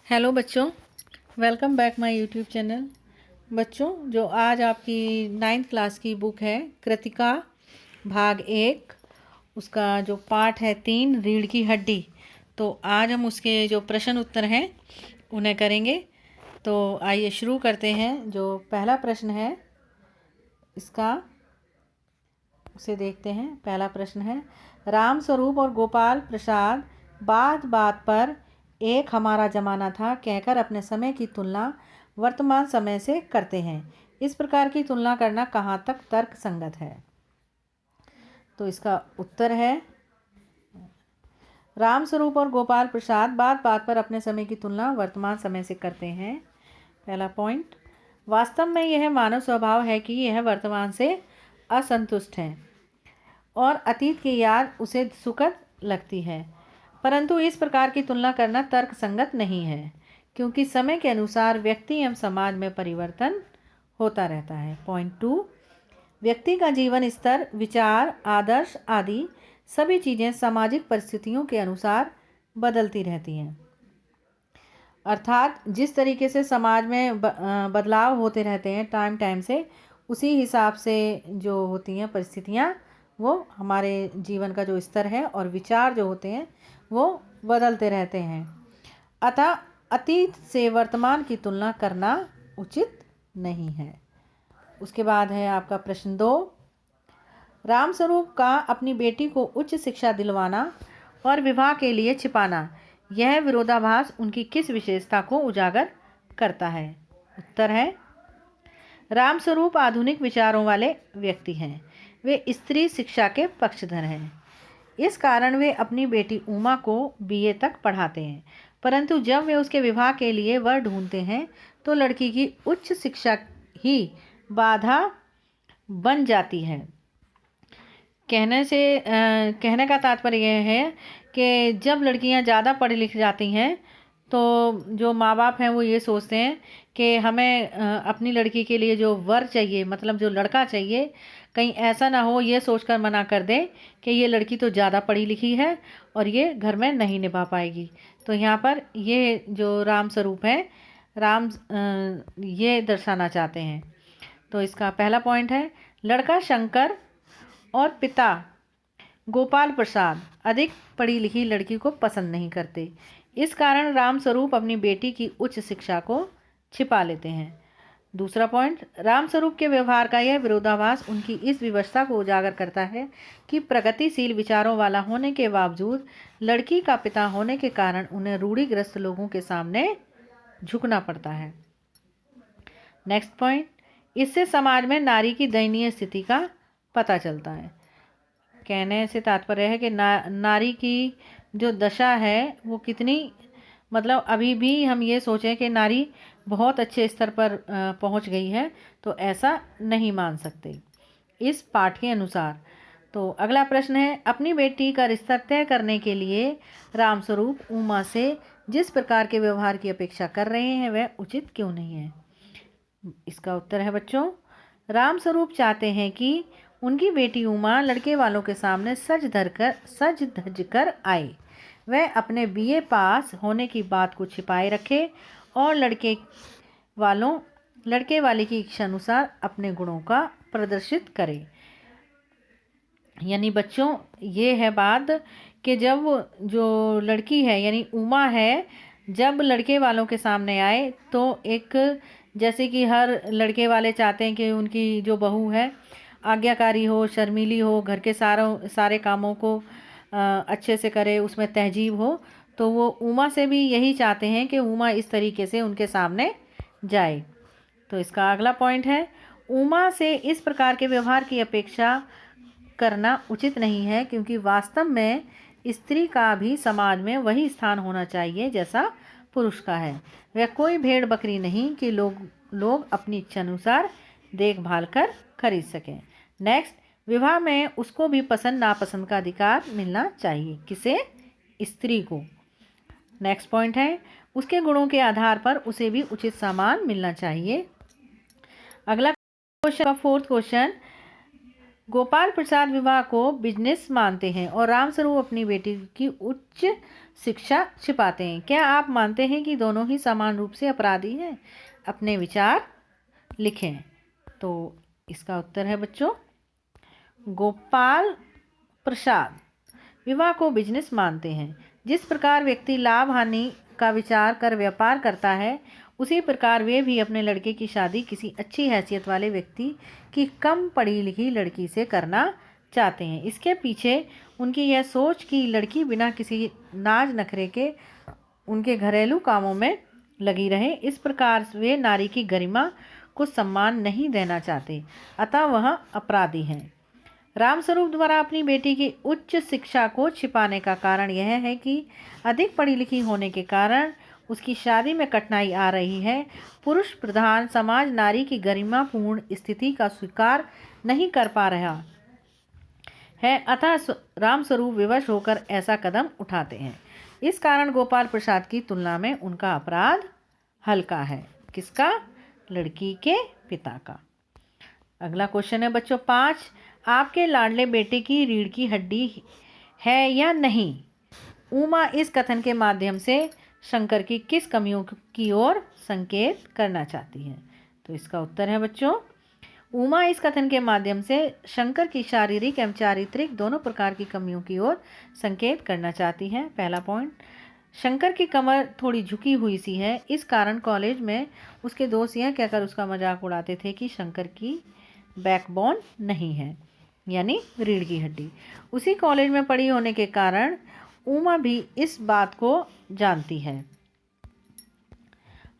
Hello बच्चों, welcome back my YouTube channel. बच्चों, जो आज आपकी 9th क्लास की बुक है कृतिका भाग 1, उसका जो पार्ट है 3 रीढ़ की हड्डी, तो आज हम उसके जो प्रश्न उत्तर हैं उन्हें करेंगे। तो आइए शुरू करते हैं। जो पहला प्रश्न है इसका उसे देखते हैं। पहला प्रश्न है, राम स्वरूप और गोपाल प्रसाद बात बात पर एक हमारा ज़माना था कहकर अपने समय की तुलना वर्तमान समय से करते हैं। इस प्रकार की तुलना करना कहाँ तक तर्क संगत है? तो इसका उत्तर है, राम स्वरूप और गोपाल प्रसाद बात बात पर अपने समय की तुलना वर्तमान समय से करते हैं। पहला पॉइंट, वास्तव में यह मानव स्वभाव है कि यह वर्तमान से असंतुष्ट है और अतीत की याद उसे सुखद लगती है, परंतु इस प्रकार की तुलना करना तर्क संगत नहीं है, क्योंकि समय के अनुसार व्यक्ति एवं समाज में परिवर्तन होता रहता है। पॉइंट 2, व्यक्ति का जीवन स्तर, विचार, आदर्श आदि सभी चीज़ें सामाजिक परिस्थितियों के अनुसार बदलती रहती हैं। अर्थात जिस तरीके से समाज में बदलाव होते रहते हैं टाइम टाइम से, उसी हिसाब से जो होती हैं परिस्थितियाँ, वो हमारे जीवन का जो स्तर है और विचार जो होते हैं वो बदलते रहते हैं। अतः अतीत से वर्तमान की तुलना करना उचित नहीं है। उसके बाद है आपका प्रश्न 2, रामस्वरूप का अपनी बेटी को उच्च शिक्षा दिलवाना और विवाह के लिए छिपाना, यह विरोधाभास उनकी किस विशेषता को उजागर करता है? उत्तर है, रामस्वरूप आधुनिक विचारों वाले व्यक्ति हैं। वे स्त्री शिक्षा के पक्षधर हैं। इस कारण वे अपनी बेटी उमा को बीए तक पढ़ाते हैं, परंतु जब वे उसके विवाह के लिए वर ढूंढते हैं तो लड़की की उच्च शिक्षा ही बाधा बन जाती है। कहने का तात्पर्य यह है कि जब लड़कियां ज़्यादा पढ़ लिख जाती हैं तो जो माँ बाप हैं वो ये सोचते हैं कि हमें अपनी लड़की के लिए जो वर चाहिए, मतलब जो लड़का चाहिए, कहीं ऐसा ना हो ये सोचकर मना कर दें कि ये लड़की तो ज़्यादा पढ़ी लिखी है और ये घर में नहीं निभा पाएगी। तो यहाँ पर ये जो राम स्वरूप है, ये दर्शाना चाहते हैं। तो इसका पहला पॉइंट है, लड़का शंकर और पिता गोपाल प्रसाद अधिक पढ़ी लिखी लड़की को पसंद नहीं करते। इस कारण रामस्वरूप अपनी बेटी की उच्च शिक्षा को छिपा लेते हैं। दूसरा पॉइंट, रामस्वरूप के व्यवहार का यह विरोधाभास उनकी इस विवशता को उजागर करता है कि प्रगतिशील विचारों वाला होने के बावजूद लड़की का पिता होने के कारण उन्हें रूढ़िग्रस्त लोगों के सामने झुकना पड़ता है। नेक्स्ट पॉइंट, इससे समाज में नारी की दयनीय स्थिति का पता चलता है। कहने से तात्पर्य है कि नारी की जो दशा है वो कितनी, मतलब अभी भी हम ये सोचें कि नारी बहुत अच्छे स्तर पर पहुंच गई है, तो ऐसा नहीं मान सकते इस पाठ के अनुसार। तो अगला प्रश्न है, अपनी बेटी का रिश्ता तय करने के लिए रामस्वरूप उमा से जिस प्रकार के व्यवहार की अपेक्षा कर रहे हैं वह उचित क्यों नहीं है? इसका उत्तर है बच्चों, रामस्वरूप चाहते हैं कि उनकी बेटी उमा लड़के वालों के सामने सज धज कर आए। वह अपने बीए पास होने की बात को छिपाए रखे और लड़के वाले की इच्छा अनुसार अपने गुणों का प्रदर्शित करे। यानी बच्चों ये है बात कि जब जो लड़की है यानी उमा है, जब लड़के वालों के सामने आए तो एक, जैसे कि हर लड़के वाले चाहते हैं कि उनकी जो बहू है आज्ञाकारी हो, शर्मीली हो, घर के सारे कामों को अच्छे से करे, उसमें तहजीब हो, तो वो उमा से भी यही चाहते हैं कि उमा इस तरीके से उनके सामने जाए। तो इसका अगला पॉइंट है, उमा से इस प्रकार के व्यवहार की अपेक्षा करना उचित नहीं है, क्योंकि वास्तव में स्त्री का भी समाज में वही स्थान होना चाहिए जैसा पुरुष का है। वह कोई भेड़ बकरी नहीं कि लोग अपनी इच्छा अनुसार देखभाल कर खरीद सकें। नेक्स्ट, विवाह में उसको भी पसंद नापसंद का अधिकार मिलना चाहिए। किसे? स्त्री को। नेक्स्ट पॉइंट है, उसके गुणों के आधार पर उसे भी उचित सम्मान मिलना चाहिए। अगला question, fourth question, Gopal Prasad विवाह को बिजनेस मानते हैं और रामस्वरूप अपनी बेटी की उच्च शिक्षा छिपाते हैं। क्या आप मानते हैं कि दोनों ही समान रूप से अपराधी हैं? अपने विचार लिखें। तो इसका उत्तर है बच्चों गोपाल प्रसाद विवाह को बिजनेस मानते हैं। जिस प्रकार व्यक्ति लाभ हानि का विचार कर व्यापार करता है, उसी प्रकार वे भी अपने लड़के की शादी किसी अच्छी हैसियत वाले व्यक्ति की कम पढ़ी लिखी लड़की से करना चाहते हैं। इसके पीछे उनकी यह सोच कि लड़की बिना किसी नाज नखरे के उनके घरेलू कामों में लगी रहे। इस प्रकार वे नारी की गरिमा को सम्मान नहीं देना चाहते, अतः वह अपराधी हैं। रामस्वरूप द्वारा अपनी बेटी की उच्च शिक्षा को छिपाने का कारण यह है कि अधिक पढ़ी लिखी होने के कारण उसकी शादी में कठिनाई आ रही है। पुरुष प्रधान समाज नारी की गरिमापूर्ण स्थिति का स्वीकार नहीं कर पा रहा है, अतः रामस्वरूप विवश होकर ऐसा कदम उठाते हैं। इस कारण गोपाल प्रसाद की तुलना में उनका अपराध हल्का है। किसका? लड़की के पिता का। अगला क्वेश्चन है बच्चों 5, आपके लाडले बेटे की रीढ़ की हड्डी है या नहीं? उमा इस कथन के माध्यम से शंकर की किस कमियों की ओर संकेत करना चाहती है? तो इसका उत्तर है बच्चों उमा इस कथन के माध्यम से शंकर की शारीरिक एवं चारित्रिक दोनों प्रकार की कमियों की ओर संकेत करना चाहती हैं। पहला पॉइंट, शंकर की कमर थोड़ी झुकी हुई सी है। इस कारण कॉलेज में उसके दोस्त यह कहकर उसका मजाक उड़ाते थे कि शंकर की बैकबोन नहीं है, यानी रीढ़ की हड्डी। उसी कॉलेज में पढ़ी होने के कारण उमा भी इस बात को जानती है।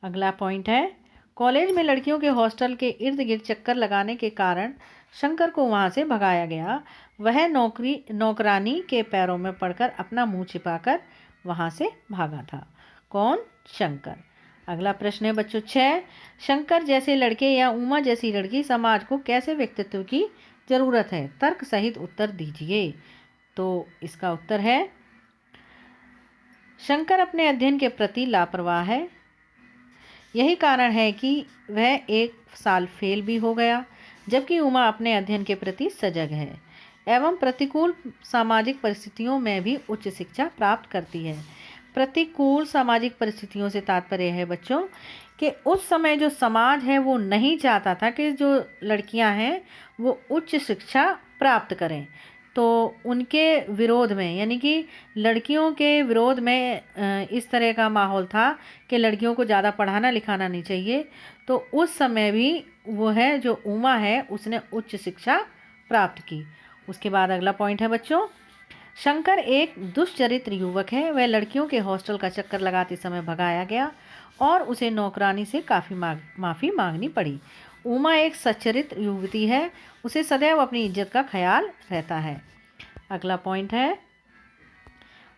अगला पॉइंट है, कॉलेज में लड़कियों के हॉस्टल के इर्द गिर्द चक्कर लगाने के कारण शंकर को वहां से भगाया गया। वह नौकरानी के पैरों में पड़कर अपना मुंह छिपाकर वहां से भागा था। कौन? शंकर। अगला प्रश्न है बच्चों 6, शंकर जैसे लड़के या उमा जैसी लड़की समाज को कैसे व्यक्तित्व की जरूरत है? तर्क सहित उत्तर दीजिए। तो इसका उत्तर है शंकर अपने अध्ययन के प्रति लापरवाह है। यही कारण है कि वह 1 साल फेल भी हो गया, जबकि उमा अपने अध्ययन के प्रति सजग है एवं प्रतिकूल सामाजिक परिस्थितियों में भी उच्च शिक्षा प्राप्त करती है। प्रतिकूल सामाजिक परिस्थितियों से तात्पर्य है बच्चों कि उस समय जो समाज है वो नहीं चाहता था कि जो लड़कियां हैं वो उच्च शिक्षा प्राप्त करें, तो उनके विरोध में, यानी कि लड़कियों के विरोध में इस तरह का माहौल था कि लड़कियों को ज़्यादा पढ़ाना लिखाना नहीं चाहिए। तो उस समय भी वो है जो उमा है उसने उच्च शिक्षा प्राप्त की। उसके बाद अगला पॉइंट है बच्चों, शंकर एक दुष्चरित्र युवक है। वह लड़कियों के हॉस्टल का चक्कर लगाते समय भगाया गया और उसे नौकरानी से काफ़ी माफ़ी मांगनी पड़ी। उमा एक सच्चरित्र युवती है, उसे सदैव अपनी इज्जत का ख्याल रहता है। अगला पॉइंट है,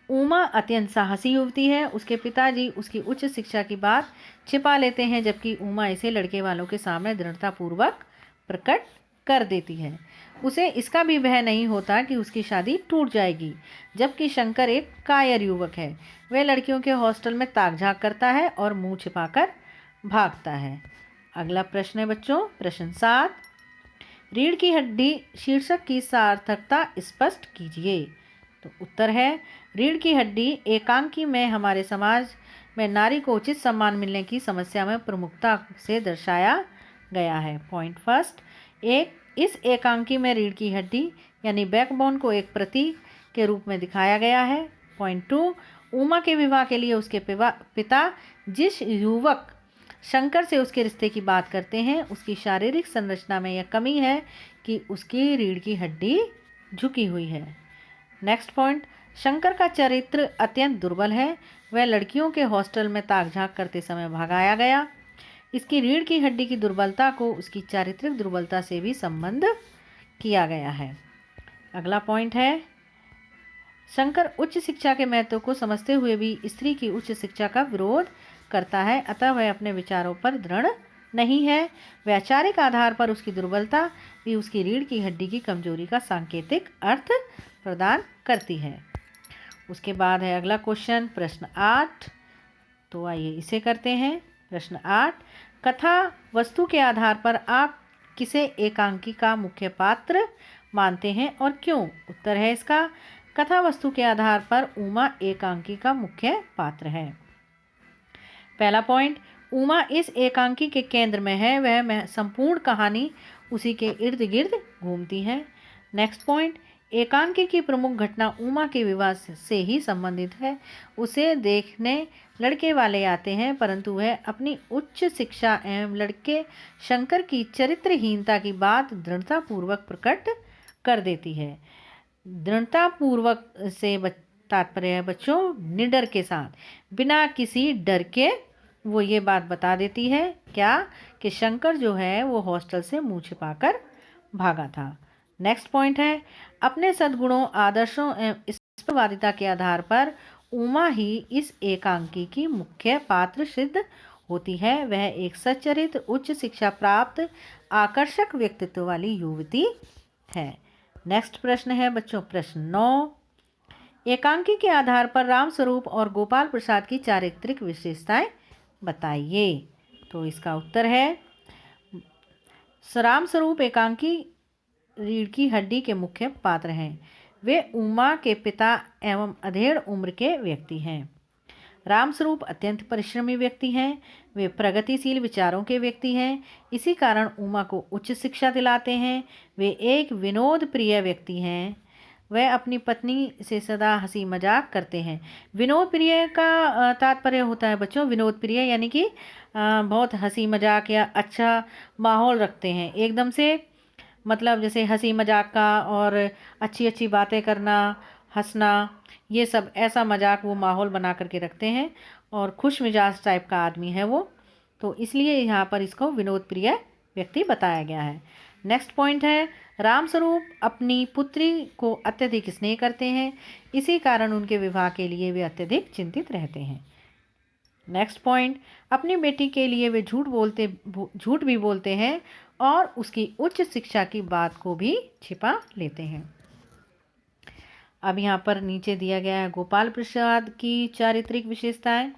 उमा अत्यंत साहसी युवती है। उसके पिताजी उसकी उच्च शिक्षा की बात छिपा लेते हैं, जबकि उमा इसे लड़के वालों के सामने दृढ़तापूर्वक प्रकट कर देती है। उसे इसका भी भय नहीं होता कि उसकी शादी टूट जाएगी, जबकि शंकर एक कायर युवक है। वह लड़कियों के हॉस्टल में ताक झाँक करता है और मुंह छिपाकर भागता है। अगला प्रश्न है बच्चों प्रश्न 7, रीढ़ की हड्डी शीर्षक की सार्थकता स्पष्ट कीजिए। तो उत्तर है रीढ़ की हड्डी एकांकी में हमारे समाज में नारी को उचित सम्मान मिलने की समस्या में प्रमुखता से दर्शाया गया है। पॉइंट फर्स्ट, इस एकांकी में रीढ़ की हड्डी यानी बैकबोन को एक प्रतीक के रूप में दिखाया गया है। पॉइंट 2, उमा के विवाह के लिए उसके पिता जिस युवक शंकर से उसके रिश्ते की बात करते हैं, उसकी शारीरिक संरचना में यह कमी है कि उसकी रीढ़ की हड्डी झुकी हुई है। नेक्स्ट पॉइंट, शंकर का चरित्र अत्यंत दुर्बल है। वह लड़कियों के हॉस्टल में ताक झाँक करते समय भगाया गया। इसकी रीढ़ की हड्डी की दुर्बलता को उसकी चारित्रिक दुर्बलता से भी संबंध किया गया है। अगला पॉइंट है, शंकर उच्च शिक्षा के महत्व को समझते हुए भी स्त्री की उच्च शिक्षा का विरोध करता है, अतः वह अपने विचारों पर दृढ़ नहीं है। वैचारिक आधार पर उसकी दुर्बलता भी उसकी रीढ़ की हड्डी की कमजोरी का सांकेतिक अर्थ प्रदान करती है। उसके बाद है अगला क्वेश्चन प्रश्न 8। तो आइए इसे करते हैं। प्रश्न 8, कथा वस्तु के आधार पर आप किसे एकांकी का मुख्य पात्र मानते हैं और क्यों? उत्तर है इसका, कथा वस्तु के आधार पर उमा एकांकी का मुख्य पात्र है। पहला पॉइंट, उमा इस एकांकी के केंद्र में है, वह संपूर्ण कहानी उसी के इर्द गिर्द घूमती है। नेक्स्ट पॉइंट, एकांकी की प्रमुख घटना उमा के विवाह से ही संबंधित है। उसे देखने लड़के वाले आते हैं, परंतु वह अपनी उच्च शिक्षा एवं लड़के शंकर की चरित्रहीनता की बात दृढ़तापूर्वक प्रकट कर देती है। दृढ़तापूर्वक से तात्पर्य है बच्चों निडर के साथ, बिना किसी डर के वो ये बात बता देती है क्या, कि शंकर जो है वो हॉस्टल से मुंह छिपाकर भागा था। नेक्स्ट पॉइंट है, अपने सद्गुणों, आदर्शों एवं ईश्वरवादिता के आधार पर उमा ही इस एकांकी की मुख्य पात्र सिद्ध होती है। वह एक सच्चरित्र, उच्च शिक्षा प्राप्त, आकर्षक व्यक्तित्व वाली युवती है। नेक्स्ट प्रश्न है बच्चों प्रश्न 9, एकांकी के आधार पर रामस्वरूप और गोपाल प्रसाद की चारित्रिक विशेषताएं बताइए। तो इसका उत्तर है, रामस्वरूप एकांकी रीढ़ की हड्डी के मुख्य पात्र हैं। वे उमा के पिता एवं अधेड़ उम्र के व्यक्ति हैं। रामस्वरूप अत्यंत परिश्रमी व्यक्ति हैं। वे प्रगतिशील विचारों के व्यक्ति हैं। इसी कारण उमा को उच्च शिक्षा दिलाते हैं। वे एक विनोद प्रिय व्यक्ति हैं। वह अपनी पत्नी से सदा हंसी मजाक करते हैं। विनोद प्रिय का तात्पर्य होता है बच्चों, विनोद प्रिय यानी कि बहुत हंसी मजाक या अच्छा माहौल रखते हैं एकदम से, मतलब जैसे हंसी मजाक का और अच्छी अच्छी बातें करना, हंसना, ये सब ऐसा मजाक वो माहौल बना करके रखते हैं और खुश मिजाज टाइप का आदमी है वो, तो इसलिए यहाँ पर इसको विनोद प्रिय व्यक्ति बताया गया है। नेक्स्ट पॉइंट है, रामस्वरूप अपनी पुत्री को अत्यधिक स्नेह करते हैं। इसी कारण उनके विवाह के लिए वे अत्यधिक चिंतित रहते हैं। नेक्स्ट पॉइंट, अपनी बेटी के लिए वे झूठ भी बोलते हैं और उसकी उच्च शिक्षा की बात को भी छिपा लेते हैं। अब यहाँ पर नीचे दिया गया है गोपाल प्रसाद की चारित्रिक विशेषताएं।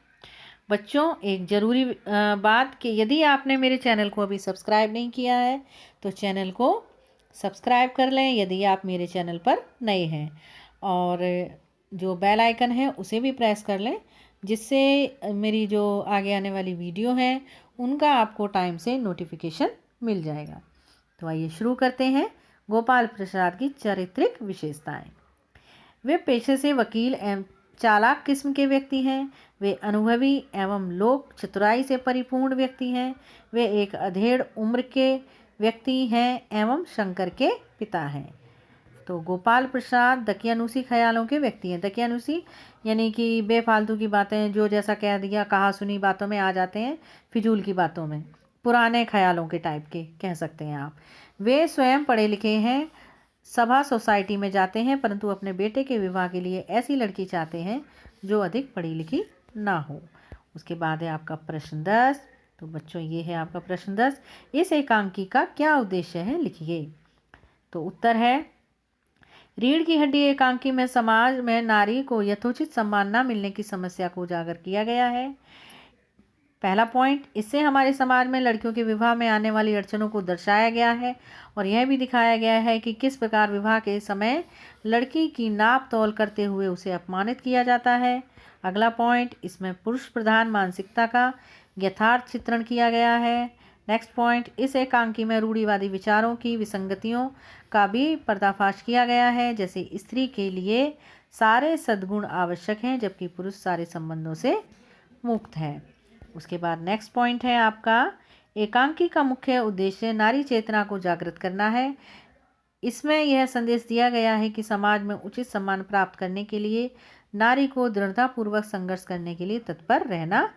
बच्चों एक ज़रूरी बात कि यदि आपने मेरे चैनल को अभी सब्सक्राइब नहीं किया है तो चैनल को सब्सक्राइब कर लें यदि आप मेरे चैनल पर नए हैं, और जो बेल आइकन है उसे भी प्रेस कर लें, जिससे मेरी जो आगे आने वाली वीडियो है उनका आपको टाइम से नोटिफिकेशन मिल जाएगा। तो आइए शुरू करते हैं गोपाल प्रसाद की चारित्रिक विशेषताएं। वे पेशे से वकील एवं चालाक किस्म के व्यक्ति हैं। वे अनुभवी एवं लोक चतुराई से परिपूर्ण व्यक्ति हैं। वे एक अधेड़ उम्र के व्यक्ति हैं एवं शंकर के पिता हैं। तो गोपाल प्रसाद दकियानूसी ख्यालों के व्यक्ति हैं। दकियानूसी यानी कि बेफालतू की बातें, जो जैसा कह दिया कहा सुनी बातों में आ जाते हैं, फिजूल की बातों में, पुराने ख्यालों के टाइप के कह सकते हैं आप। वे स्वयं पढ़े लिखे हैं, सभा सोसाइटी में जाते हैं, परंतु अपने बेटे के विवाह के लिए ऐसी लड़की चाहते हैं जो अधिक पढ़ी लिखी ना हो। उसके बाद है आपका प्रश्न 10। तो बच्चों ये है आपका प्रश्न 10, इस एकांकी का क्या उद्देश्य है, लिखिए। तो उत्तर है, रीढ़ की हड्डी एकांकी में समाज में नारी को यथोचित सम्मान न मिलने की समस्या को उजागर किया गया है। पहला पॉइंट, इससे हमारे समाज में लड़कियों के विवाह में आने वाली अड़चनों को दर्शाया गया है और यह भी दिखाया गया है कि किस प्रकार विवाह के समय लड़की की नाप तोल करते हुए उसे अपमानित किया जाता है। अगला पॉइंट, इसमें पुरुष प्रधान मानसिकता का यथार्थ चित्रण किया गया है। नेक्स्ट पॉइंट, इस एकांकी में रूढ़िवादी विचारों की विसंगतियों का भी पर्दाफाश किया गया है, जैसे स्त्री के लिए सारे सद्गुण आवश्यक हैं जबकि पुरुष सारे संबंधों से मुक्त है। उसके बाद नेक्स्ट पॉइंट है आपका, एकांकी का मुख्य उद्देश्य नारी चेतना को जागृत करना है। इसमें यह संदेश दिया गया है कि समाज में उचित सम्मान प्राप्त करने के लिए नारी को दृढ़तापूर्वक संघर्ष करने के लिए तत्पर रहना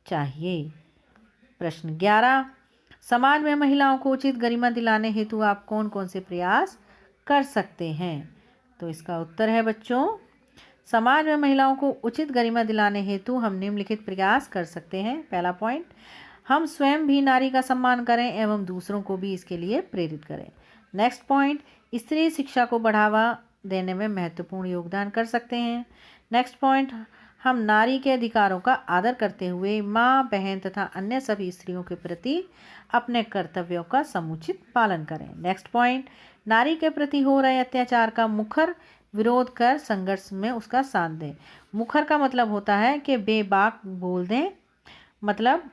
चाहिए। प्रश्न 11, समाज में महिलाओं को उचित गरिमा दिलाने हेतु आप कौन कौन से प्रयास कर सकते हैं। तो इसका उत्तर है बच्चों, समाज में महिलाओं को उचित गरिमा दिलाने हेतु हम निम्नलिखित प्रयास कर सकते हैं। पहला पॉइंट, हम स्वयं भी नारी का सम्मान करें एवं दूसरों को भी इसके लिए प्रेरित करें। नेक्स्ट पॉइंट, स्त्री शिक्षा को बढ़ावा देने में महत्वपूर्ण योगदान कर सकते हैं। नेक्स्ट पॉइंट, हम नारी के अधिकारों का आदर करते हुए माँ, बहन तथा अन्य सभी स्त्रियों के प्रति अपने कर्तव्यों का समुचित पालन करें। नेक्स्ट पॉइंट, नारी के प्रति हो रहे अत्याचार का मुखर विरोध कर संघर्ष में उसका साथ दें। मुखर का मतलब होता है कि बेबाक बोल दें, मतलब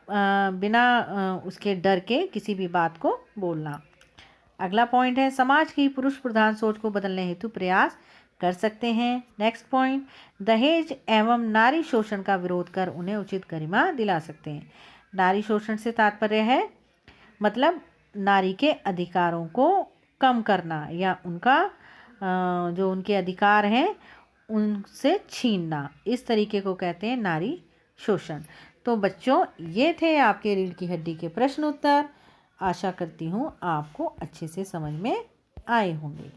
बिना उसके डर के किसी भी बात को बोलना। अगला पॉइंट है समाज की पुरुष प्रधान सोच को बदलने हेतु प्रयास कर सकते हैं। नेक्स्ट पॉइंट, दहेज एवं नारी शोषण का विरोध कर उन्हें उचित गरिमा दिला सकते हैं। नारी शोषण से तात्पर्य है मतलब नारी के अधिकारों को कम करना या उनका जो उनके अधिकार हैं उनसे छीनना, इस तरीके को कहते हैं नारी शोषण। तो बच्चों ये थे आपके रीढ़ की हड्डी के प्रश्न उत्तर। आशा करती हूँ आपको अच्छे से समझ में आए होंगे।